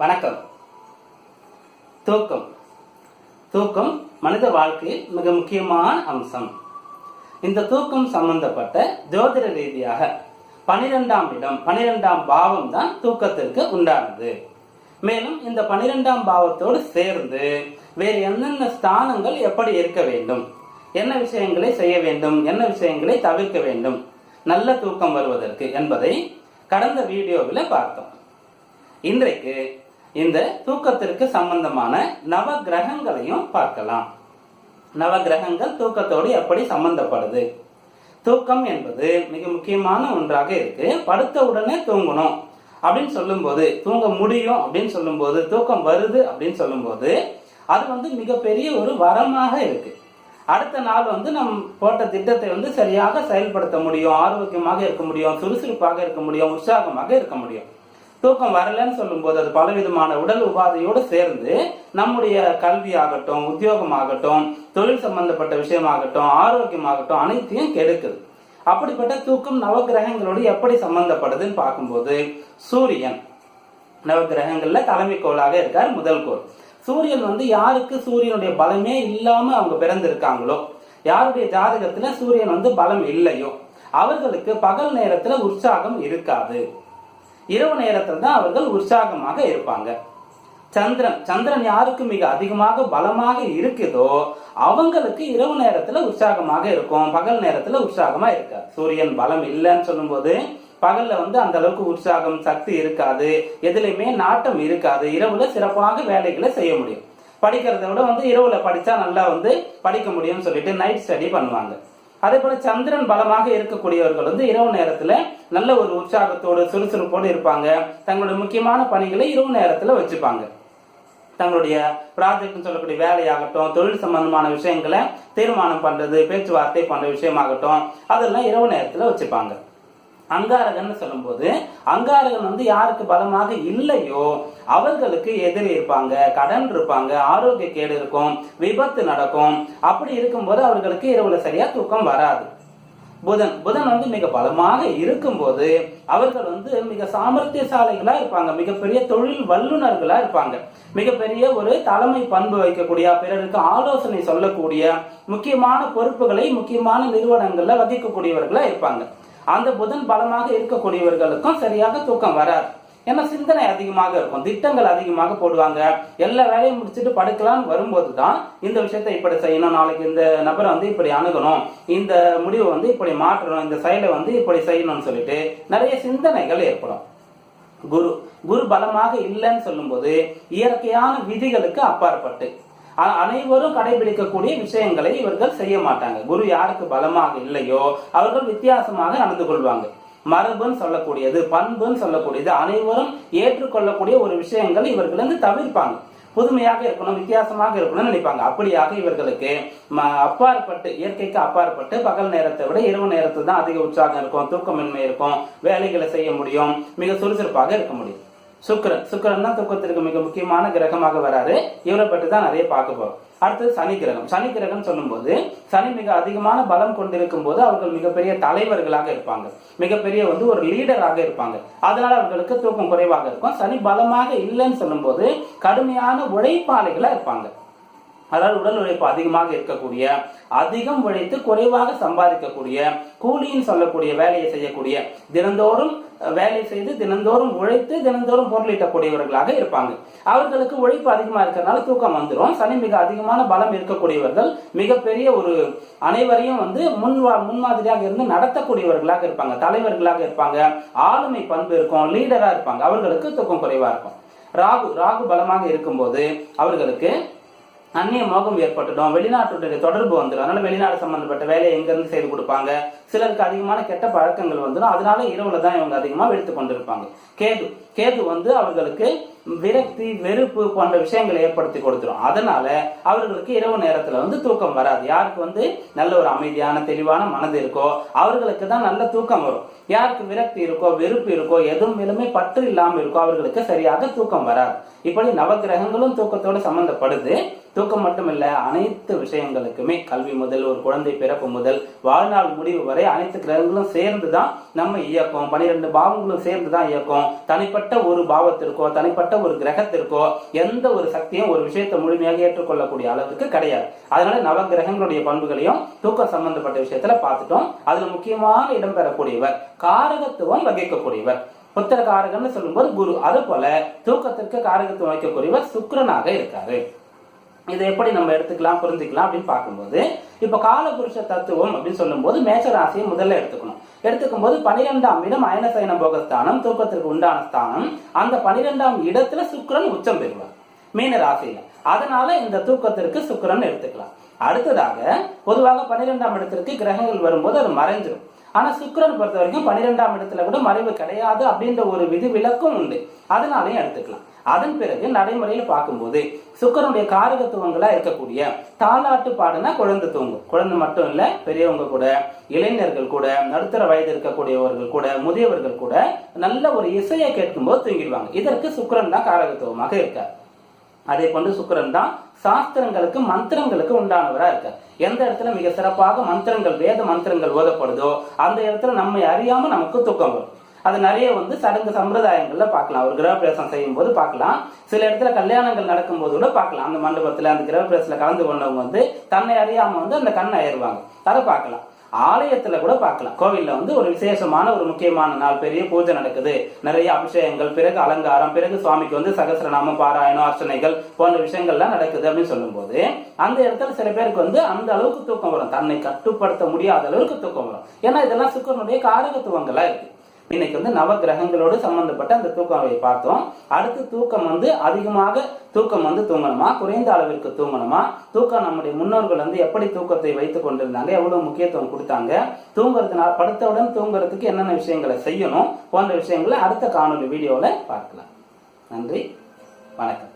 வணக்கம். தூக்கம் தூக்கம் மனித வாழ்க்கையில் மிக முக்கியமான அம்சம். இந்த தூக்கம் சம்பந்தப்பட்ட ஜோதிட ரீதியாக 12ஆம் இடம் 12ஆம் பாவம் தான் தூக்கத்திற்கு உண்டானது. மேலும் இந்த 12ஆம் பாவத்தோடு சேர்ந்து வேறு என்னென்ன ஸ்தானங்கள் எப்படி இருக்க வேண்டும், என்ன விஷயங்களை செய்ய வேண்டும், என்ன விஷயங்களை தவிர்க்க வேண்டும் நல்ல தூக்கம் வருவதற்கு என்பதை கடந்த வீடியோவில் பார்த்தோம். இன்றைக்கு இந்த தூக்கத்திற்கு சம்பந்தமான நவ கிரகங்களையும் பார்க்கலாம். நவ கிரகங்கள் தூக்கத்தோடு எப்படி சம்பந்தப்படுது? தூக்கம் என்பது மிக முக்கியமான ஒன்றாக இருக்கு. படுத்த உடனே தூங்கணும் அப்படின்னு சொல்லும் போது, தூங்க முடியும் அப்படின்னு சொல்லும் போது, தூக்கம் வருது அப்படின்னு சொல்லும் போது அது மிகப்பெரிய ஒரு வரமாக இருக்கு. அடுத்த நாள் நம் போட்ட திட்டத்தை சரியாக செயல்படுத்த முடியும், ஆரோக்கியமாக இருக்க முடியும், சுறுசுறுப்பாக இருக்க முடியும், உற்சாகமாக இருக்க முடியும். தூக்கம் வரலன்னு சொல்லும் போது அது பலவிதமான உடல் உபாதையோடு சேர்ந்து நம்முடைய கல்வி ஆகட்டும், உத்தியோகம் ஆகட்டும், தொழில் சம்பந்தப்பட்ட விஷயமாகட்டும், ஆரோக்கியமாகட்டும் அனைத்தையும் கெடுக்குது. அப்படிப்பட்ட தூக்கம் நவகிரகங்களோடு எப்படி சம்பந்தப்படுதுன்னு பார்க்கும்போது, சூரியன் நவகிரகங்கள்ல தலைமை கோளாக இருக்கார். முதல் கோள் சூரியன் யாருக்கு சூரியனுடைய பலமே இல்லாம அவங்க பிறந்திருக்காங்களோ, யாருடைய ஜாதகத்துல சூரியன் பலம் இல்லையோ அவர்களுக்கு பகல் நேரத்துல உற்சாகம் இருக்காது. இரவு நேரத்தில் தான் அவர்கள் உற்சாகமாக இருப்பாங்க. சந்திரன் யாருக்கு மிக அதிகமாக பலமாக இருக்குதோ அவங்களுக்கு இரவு நேரத்துல உற்சாகமாக இருக்கும், பகல் நேரத்துல உற்சாகமா இருக்காது. சூரியன் பலம் இல்லைன்னு சொல்லும் போது பகல்ல அந்த அளவுக்கு உற்சாகம் சக்தி இருக்காது, எதுலையுமே நாட்டம் இருக்காது. இரவுல சிறப்பாக வேலைகளை செய்ய முடியும். படிக்கிறத விட இரவுல படிச்சா நல்லா படிக்க முடியும்னு சொல்லிட்டு நைட் ஸ்டடி பண்ணுவாங்க. அதே போல சந்திரன் பலமாக இருக்கக்கூடியவர்கள் இரவு நேரத்துல நல்ல ஒரு உற்சாகத்தோடு சுறுசுறுப்போடு இருப்பாங்க. தங்களுடைய முக்கியமான பணிகளை இரவு நேரத்துல வச்சுப்பாங்க. தங்களுடைய ப்ராஜெக்ட் சொல்லக்கூடிய வேலையாகட்டும், தொழில் சம்பந்தமான விஷயங்களை தீர்மானம் பண்றது, பேச்சுவார்த்தை பண்ற விஷயமாகட்டும் அதெல்லாம் இரவு நேரத்துல வச்சுப்பாங்க. அங்காரகன் சொல்லும் போது அங்காரகன் யாருக்கு பலமாக இல்லையோ அவர்களுக்கு எதிரி இருப்பாங்க, கடன் இருப்பாங்க, ஆரோக்கிய கேடு இருக்கும், விபத்து நடக்கும். அப்படி இருக்கும்போது அவர்களுக்கு இரவுல சரியா தூக்கம் வராது. புதன் மிக பலமாக இருக்கும்போது அவர்கள் மிக சாமர்த்தியசாலிகளா இருப்பாங்க, மிகப்பெரிய தொழில் வல்லுநர்களா இருப்பாங்க, மிகப்பெரிய ஒரு தலைமை பண்பு வைக்கக்கூடிய, பிறருக்கு ஆலோசனை சொல்லக்கூடிய, முக்கியமான பொறுப்புகளை முக்கியமான நிறுவனங்கள்ல வகிக்கக்கூடியவர்களா இருப்பாங்க. அந்த புதன் பலமாக இருக்கக்கூடியவர்களுக்கும் சரியாக தூக்கம் வராது. ஏன்னா சிந்தனை அதிகமாக இருக்கும், திட்டங்கள் அதிகமாக போடுவாங்க. எல்லா வேலையும் முடிச்சுட்டு படுக்கலான்னு வரும்போது தான் இந்த விஷயத்தை இப்படி செய்யணும், நாளைக்கு இந்த நபரை இப்படி அணுகணும், இந்த முடிவை இப்படி மாற்றணும், இந்த செயலை இப்படி செய்யணும்னு சொல்லிட்டு நிறைய சிந்தனைகள் ஏற்படும். குரு பலமாக இல்லைன்னு சொல்லும் போது இயற்கையான விதிகளுக்கு அப்பாற்பட்டு அனைவரும் கடைபிடிக்கக்கூடிய விஷயங்களை இவர்கள் செய்ய மாட்டாங்க. குரு யாருக்கு பலமாக இல்லையோ அவர்கள் வித்தியாசமாக நடந்து கொள்வாங்க. மரபுன்னு சொல்லக்கூடியது, பண்புன்னு சொல்லக்கூடியது, அனைவரும் ஏற்றுக்கொள்ளக்கூடிய ஒரு விஷயங்கள் இவர்கள் தவிர்ப்பாங்க. புதுமையாக இருக்கணும், வித்தியாசமாக இருக்கணும்னு நினைப்பாங்க. அப்படியாக இவர்களுக்கு அப்பாற்பட்டு, இயற்கைக்கு அப்பாற்பட்டு பகல் நேரத்தை விட இரவு நேரத்தில் தான் அதிக உற்சாகம் இருக்கும், தூக்கமின்மை இருக்கும், வேலைகளை செய்ய முடியும், மிக சுறுசுறுப்பாக இருக்க முடியும். சுக்கிரன் தான் தூக்கத்திற்கு மிக முக்கியமான கிரகமாக வராரு. இவரை பற்றி தான் நிறைய பார்க்க போறோம். அடுத்தது சனி கிரகம் சொல்லும் போது சனி மிக அதிகமான பலம் கொண்டிருக்கும் போது அவர்கள் மிகப்பெரிய தலைவர்களாக இருப்பாங்க, மிகப்பெரிய ஒரு லீடராக இருப்பாங்க. அதனால அவர்களுக்கு தூக்கம் குறைவாக இருக்கும். சனி பலமாக இல்லைன்னு சொல்லும் போது கடுமையான உழைப்பாளிகளா இருப்பாங்க. அதாவது உடல் உழைப்பு அதிகமாக இருக்கக்கூடிய, அதிகம் உழைத்து குறைவாக சம்பாதிக்கக்கூடிய, கூலின்னு சொல்லக்கூடிய வேலையை செய்யக்கூடிய, தினந்தோறும் வேலை செய்து தினந்தோறும் உழைத்து தினந்தோறும் பொருளீட்டக்கூடியவர்களாக இருப்பாங்க. அவர்களுக்கு உழைப்பு அதிகமா இருக்கிறதுனால தூக்கம் வந்துடும். சனி மிக அதிகமான பலம் இருக்கக்கூடியவர்கள் மிகப்பெரிய ஒரு அனைவரையும் முன்மாதிரியாக இருந்து நடத்தக்கூடியவர்களாக இருப்பாங்க, தலைவர்களாக இருப்பாங்க, ஆளுமை பண்பு இருக்கும், லீடரா இருப்பாங்க. அவர்களுக்கு தூக்கம் குறைவா இருக்கும். ராகு பலமாக இருக்கும்போது அவர்களுக்கு அந்நிய மோகம் ஏற்பட்டுடும், வெளிநாட்டுடைய தொடர்பு வந்துடும். அதனால வெளிநாடு சம்பந்தப்பட்ட வேலையை எங்க இருந்து செய்து கொடுப்பாங்க. சிலருக்கு அதிகமான கெட்ட பழக்கங்கள் வந்துடும். அதனால இரவுல தான் இவங்க அதிகமா வெளுத்து கொண்டிருப்பாங்க. கேது அவர்களுக்கு விரக்தி, வெறுப்பு போன்ற விஷயங்களை ஏற்படுத்தி கொடுத்துரும். அதனால அவர்களுக்கு இரவு நேரத்துல தூக்கம் வராது. யாருக்கு நல்ல ஒரு அமைதியான தெளிவான மனது இருக்கோ அவர்களுக்கு தான் நல்ல தூக்கம் வரும். யாருக்கு விரக்தி இருக்கோ, வெறுப்பு இருக்கோ, எதுவும் மேலுமே பற்று இல்லாம இருக்கோ அவர்களுக்கு சரியாக தூக்கம் வராது. இப்படி நவகிரகங்களும் தூக்கத்தோடு சம்பந்தப்படுது. தூக்கம் மட்டுமில்ல, அனைத்து விஷயங்களுக்குமே, கல்வி முதல் ஒரு குழந்தை பிறப்பு முதல் வாழ்நாள் முடிவு வரை அனைத்து கிரகங்களும் சேர்ந்துதான் நம்ம இயக்கம், 12 பாவங்களும் சேர்ந்துதான் இயக்கம். தனிப்பட்ட ஒரு பாவத்திற்கோ தனிப்பட்ட ஒரு கிரகத்திற்கோ எந்த ஒரு சக்தியும் ஒரு விஷயத்தை முழுமையாக ஏற்றுக்கொள்ளக்கூடிய அளவுக்கு கிடையாது. அதனால நவ கிரகங்களுடைய பண்புகளையும் தூக்கம் சம்பந்தப்பட்ட விஷயத்துல பார்த்துட்டோம். அதுல முக்கியமாக இடம்பெறக்கூடியவர் காரகத்துவம் வகிக்கக்கூடியவர். புத்திர காரகம்னு சொல்லும்போது குரு. அது போல தூக்கத்திற்கு காரகத்துவம் வைக்கக்கூடியவர் சுக்கிரனாக இருக்காரு. இதை எப்படி நம்ம எடுத்துக்கலாம் புரிஞ்சுக்கலாம் அப்படின்னு பார்க்கும்போது, இப்ப காலபுருஷ தத்துவம் அப்படின்னு சொல்லும் போது மேஷ ராசியை முதல்ல எடுத்துக்கும் போது 12ஆம் இடம் அயனசயன போகஸ்தானம், தூக்கத்திற்கு உண்டான ஸ்தானம். அந்த 12ஆம் இடத்துல சுக்கிரன் உச்சம் பெறுவார் மீன ராசியில. அதனால இந்த தூக்கத்திற்கு சுக்கிரன் எடுத்துக்கலாம். அடுத்ததாக பொதுவாக 12ஆம் இடத்திற்கு கிரகங்கள் வரும்போது அது மறைஞ்சிடும். ஆனா சுக்கிரன் பொறுத்த வரைக்கும் 12ஆம் இடத்துல கூட மறைவு கிடையாது அப்படின்ற ஒரு விதி விலக்கும் உண்டு. அதனாலையும் எடுத்துக்கலாம். அதன் பிறகு நடைமுறையில பார்க்கும்போது சுக்கிரனுடைய காரகத்துவங்களா இருக்கக்கூடிய தாலாட்டு பாடுனா குழந்தை தூங்கும். குழந்தை மட்டும் இல்ல, பெரியவங்க கூட, இளைஞர்கள் கூட, நடுத்தர வயது இருக்கக்கூடியவர்கள் கூட, முதியவர்கள் கூட நல்ல ஒரு இசையை கேட்கும் போது தூங்கிடுவாங்க. இதற்கு சுக்கிரன் தான் காரகத்துவமாக இருக்கார். அதே போன்று சுக்கிரன் தான் சாஸ்திரங்களுக்கு மந்திரங்களுக்கு உண்டானவரா இருக்கார். எந்த இடத்துல மிக சிறப்பாக மந்திரங்கள் வேத மந்திரங்கள் ஓதப்படுதோ அந்த இடத்துல நம்மை அறியாம நமக்கு தூக்கம் வரும். அது நிறைய சடங்கு சம்பிரதாயங்கள்ல பார்க்கலாம். ஒரு கிரகப்பிரவேசம் செய்யும் போது பார்க்கலாம். சில இடத்துல கல்யாணங்கள் நடக்கும் போது கூட பார்க்கலாம். அந்த மண்டபத்துல அந்த கிரகப்பிரவேசத்துல கலந்து கொண்டவங்க தன்னை அறியாம அந்த கண்ணை ஏறுவாங்க. அதை பார்க்கலாம். ஆலயத்துல கூட பார்க்கலாம். கோவில்ல ஒரு விசேஷமான ஒரு முக்கியமான நாள், பெரிய பூஜை நடக்குது, நிறைய அபிஷேகங்கள், பிறகு அலங்காரம், பிறகு சுவாமிக்கு சகஸ்ரநாமம், பாராயணம், அர்ச்சனைகள் போன்ற விஷயங்கள்லாம் நடக்குது அப்படின்னு சொல்லும் போது அந்த இடத்துல சில பேருக்கு அந்த அளவுக்கு தூக்கம் வரும். தன்னை கட்டுப்படுத்த முடியாத அளவுக்கு தூக்கம் வரும். ஏன்னா இதெல்லாம் சுக்கிரனுடைய காரகத்துவங்களா இருக்கு. இன்னைக்கு நவ கிரகங்களோடு சம்பந்தப்பட்ட அந்த தூக்கம் பார்த்தோம். அடுத்து தூக்கம் அதிகமாக தூக்கம் தூங்கணுமா, குறைந்த அளவிற்கு தூங்கணுமா, தூக்கம் நம்முடைய முன்னோர்கள் எப்படி தூக்கத்தை வைத்துக் கொண்டிருந்தாங்க, எவ்வளவு முக்கியத்துவம் கொடுத்தாங்க, தூங்குறதுனால படுத்தவுடன் தூங்குறதுக்கு என்னென்ன விஷயங்களை செய்யணும் போன்ற விஷயங்களை அடுத்த காணொலி வீடியோல பார்க்கலாம். நன்றி, வணக்கம்.